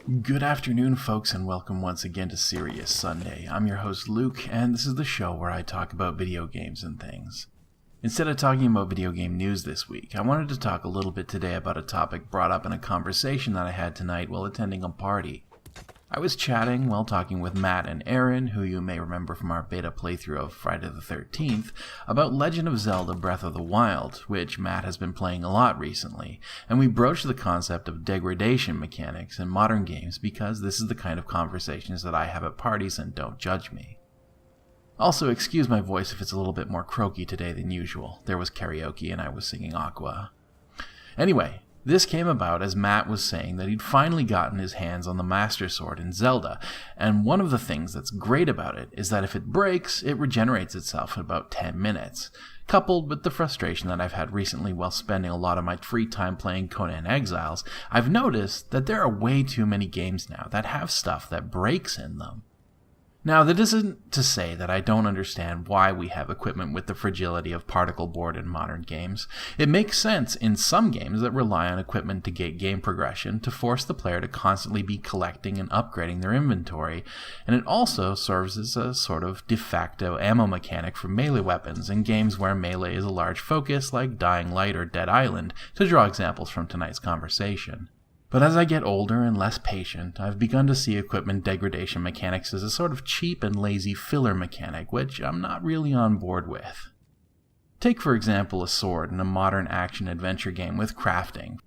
Good afternoon, folks, and welcome once again to Serious Sunday. I'm your host, Luke, and this is the show where I talk about video games and things. Instead of talking about video game news this week, I wanted to talk a little bit today about a topic brought up in a conversation that I had tonight while attending a party. I was chatting while talking with Matt and Aaron, who you may remember from our beta playthrough of Friday the 13th, about Legend of Zelda Breath of the Wild, which Matt has been playing a lot recently, and we broached the concept of degradation mechanics in modern games because this is the kind of conversations that I have at parties, and don't judge me. Also, excuse my voice if it's a little bit more croaky today than usual. There was karaoke and I was singing Aqua. Anyway, this came about as Matt was saying that he'd finally gotten his hands on the Master Sword in Zelda, and one of the things that's great about it is that if it breaks, it regenerates itself in about 10 minutes. Coupled with the frustration that I've had recently while spending a lot of my free time playing Conan Exiles, I've noticed that there are way too many games now that have stuff that breaks in them. Now, that isn't to say that I don't understand why we have equipment with the fragility of particle board in modern games. It makes sense in some games that rely on equipment to gate game progression to force the player to constantly be collecting and upgrading their inventory, and it also serves as a sort of de facto ammo mechanic for melee weapons in games where melee is a large focus like Dying Light or Dead Island, to draw examples from tonight's conversation. But as I get older and less patient, I've begun to see equipment degradation mechanics as a sort of cheap and lazy filler mechanic, which I'm not really on board with. Take for example a sword in a modern action-adventure game with crafting.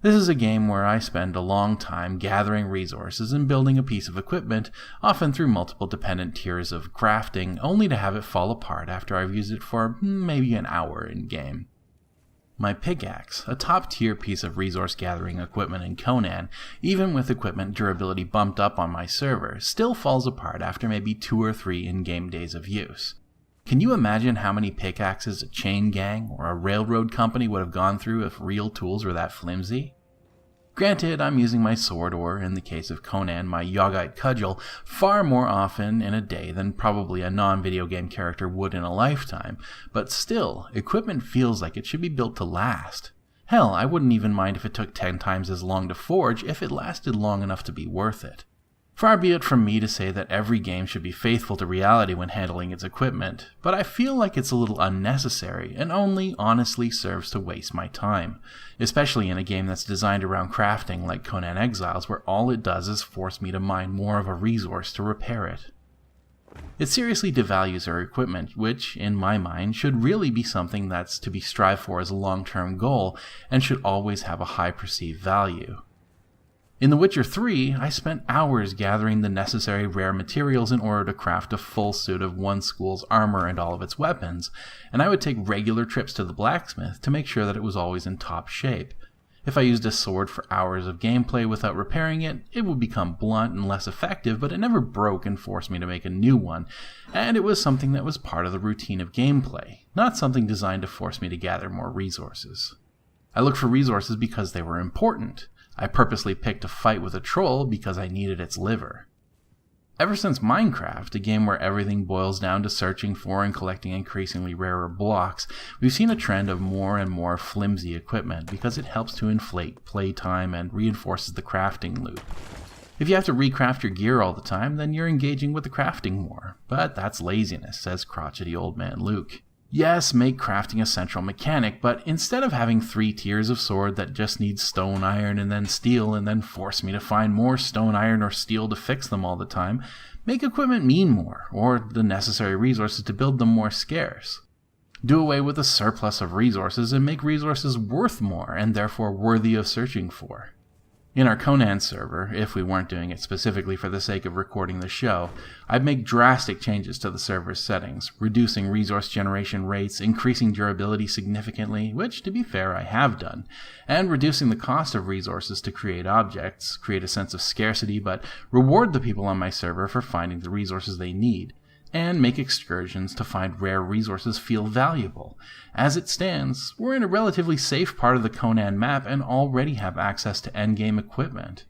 This is a game where I spend a long time gathering resources and building a piece of equipment, often through multiple dependent tiers of crafting, only to have it fall apart after I've used it for maybe an hour in-game. My pickaxe, a top-tier piece of resource-gathering equipment in Conan, even with equipment durability bumped up on my server, still falls apart after maybe 2 or 3 in-game days of use. Can you imagine how many pickaxes a chain gang or a railroad company would have gone through if real tools were that flimsy? Granted, I'm using my sword, or in the case of Conan, my Yogite cudgel, far more often in a day than probably a non-video game character would in a lifetime, but still, equipment feels like it should be built to last. Hell, I wouldn't even mind if it took 10 times as long to forge if it lasted long enough to be worth it. Far be it from me to say that every game should be faithful to reality when handling its equipment, but I feel like it's a little unnecessary and only honestly serves to waste my time, especially in a game that's designed around crafting like Conan Exiles, where all it does is force me to mine more of a resource to repair it. It seriously devalues our equipment, which, in my mind, should really be something that's to be strived for as a long-term goal and should always have a high perceived value. In The Witcher 3, I spent hours gathering the necessary rare materials in order to craft a full suit of one school's armor and all of its weapons, and I would take regular trips to the blacksmith to make sure that it was always in top shape. If I used a sword for hours of gameplay without repairing it, it would become blunt and less effective, but it never broke and forced me to make a new one, and it was something that was part of the routine of gameplay, not something designed to force me to gather more resources. I looked for resources because they were important. I purposely picked a fight with a troll because I needed its liver. Ever since Minecraft, a game where everything boils down to searching for and collecting increasingly rarer blocks, we've seen a trend of more and more flimsy equipment because it helps to inflate playtime and reinforces the crafting loop. If you have to recraft your gear all the time, then you're engaging with the crafting more, but that's laziness, says crotchety old man Luke. Yes, make crafting a central mechanic, but instead of having 3 tiers of sword that just need stone, iron, and then steel, and then force me to find more stone, iron, or steel to fix them all the time, make equipment mean more, or the necessary resources to build them more scarce. Do away with a surplus of resources and make resources worth more, and therefore worthy of searching for. In our Conan server, if we weren't doing it specifically for the sake of recording the show, I'd make drastic changes to the server's settings, reducing resource generation rates, increasing durability significantly, which, to be fair, I have done, and reducing the cost of resources to create objects, create a sense of scarcity, but reward the people on my server for finding the resources they need, and make excursions to find rare resources feel valuable. As it stands, we're in a relatively safe part of the Conan map and already have access to endgame equipment.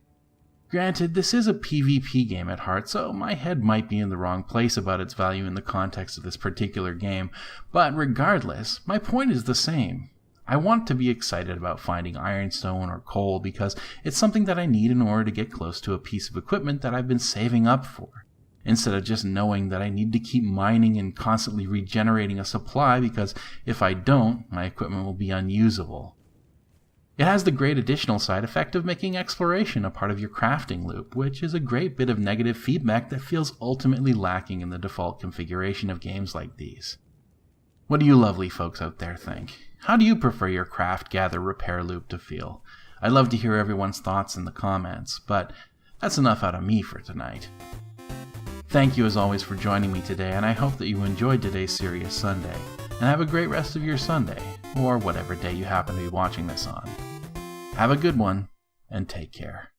Granted, this is a PvP game at heart, so my head might be in the wrong place about its value in the context of this particular game, but regardless, my point is the same. I want to be excited about finding ironstone or coal because it's something that I need in order to get close to a piece of equipment that I've been saving up for, instead of just knowing that I need to keep mining and constantly regenerating a supply because if I don't, my equipment will be unusable. It has the great additional side effect of making exploration a part of your crafting loop, which is a great bit of negative feedback that feels ultimately lacking in the default configuration of games like these. What do you lovely folks out there think? How do you prefer your craft, gather, repair loop to feel? I'd love to hear everyone's thoughts in the comments, but that's enough out of me for tonight. Thank you as always for joining me today, and I hope that you enjoyed today's Serious Sunday, and have a great rest of your Sunday, or whatever day you happen to be watching this on. Have a good one, and take care.